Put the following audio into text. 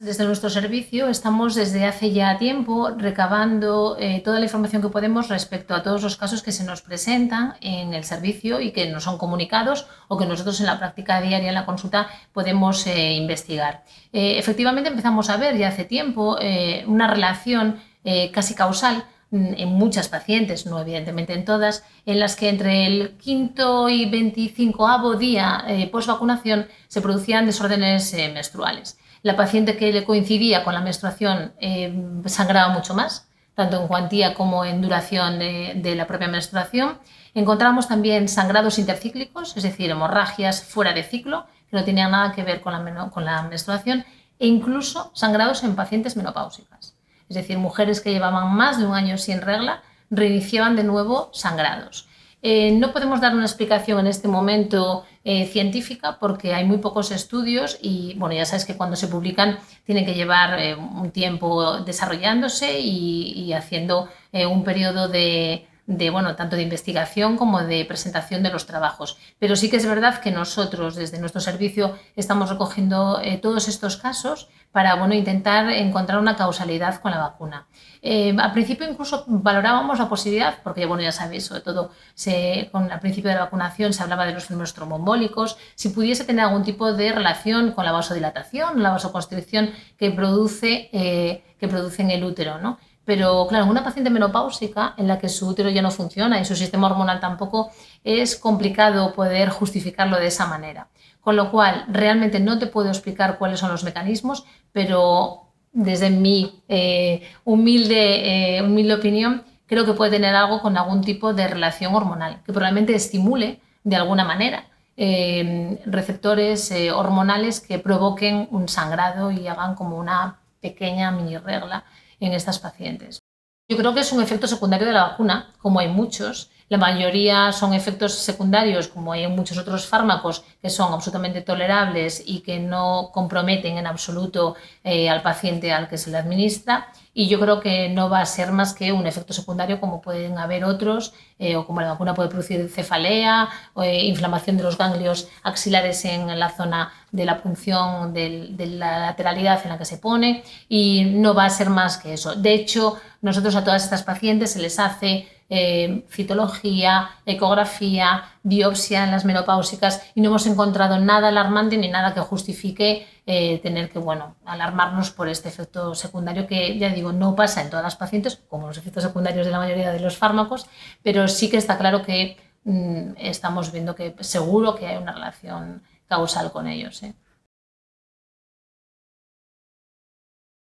Desde nuestro servicio estamos desde hace ya tiempo recabando toda la información que podemos respecto a todos los casos que se nos presentan en el servicio y que nos son comunicados o que nosotros en la práctica diaria, en la consulta, podemos investigar. Efectivamente empezamos a ver ya hace tiempo una relación casi causal en muchas pacientes, no evidentemente en todas, en las que entre el 5º y 25º día post-vacunación se producían desórdenes menstruales. La paciente que le coincidía con la menstruación sangraba mucho más, tanto en cuantía como en duración de la propia menstruación. Encontramos también sangrados intercíclicos, es decir, hemorragias fuera de ciclo, que no tenían nada que ver con la menstruación, e incluso sangrados en pacientes menopáusicas. Es decir, mujeres que llevaban más de un año sin regla reiniciaban de nuevo sangrados. No podemos dar una explicación en este momento científica porque hay muy pocos estudios y bueno, ya sabes que cuando se publican tienen que llevar un tiempo desarrollándose y haciendo un periodo bueno, tanto de investigación como de presentación de los trabajos. Pero sí que es verdad que nosotros desde nuestro servicio estamos recogiendo todos estos casos para bueno, intentar encontrar una causalidad con la vacuna. Al principio incluso valorábamos la posibilidad, porque bueno, ya sabéis, sobre todo al principio de la vacunación se hablaba de los fenómenos tromboembólicos, si pudiese tener algún tipo de relación con la vasodilatación, la vasoconstricción que produce en el útero, ¿no? Pero claro, en una paciente menopáusica en la que su útero ya no funciona y su sistema hormonal tampoco, es complicado poder justificarlo de esa manera. Con lo cual, realmente no te puedo explicar cuáles son los mecanismos, pero desde mi humilde opinión, creo que puede tener algo con algún tipo de relación hormonal, que probablemente estimule de alguna manera receptores hormonales que provoquen un sangrado y hagan como una pequeña mini regla en estas pacientes. Yo creo que es un efecto secundario de la vacuna, como hay muchos. La mayoría son efectos secundarios, como hay en muchos otros fármacos, que son absolutamente tolerables y que no comprometen en absoluto al paciente al que se le administra. Y yo creo que no va a ser más que un efecto secundario, como pueden haber otros, o como la vacuna puede producir cefalea, o inflamación de los ganglios axilares en la zona de la punción de la lateralidad en la que se pone, y no va a ser más que eso. De hecho, nosotros a todas estas pacientes se les hace citología, ecografía, biopsia en las menopáusicas y no hemos encontrado nada alarmante ni nada que justifique tener que alarmarnos por este efecto secundario que, ya digo, no pasa en todas las pacientes, como los efectos secundarios de la mayoría de los fármacos, pero sí que está claro que estamos viendo que seguro que hay una relación causal con ellos.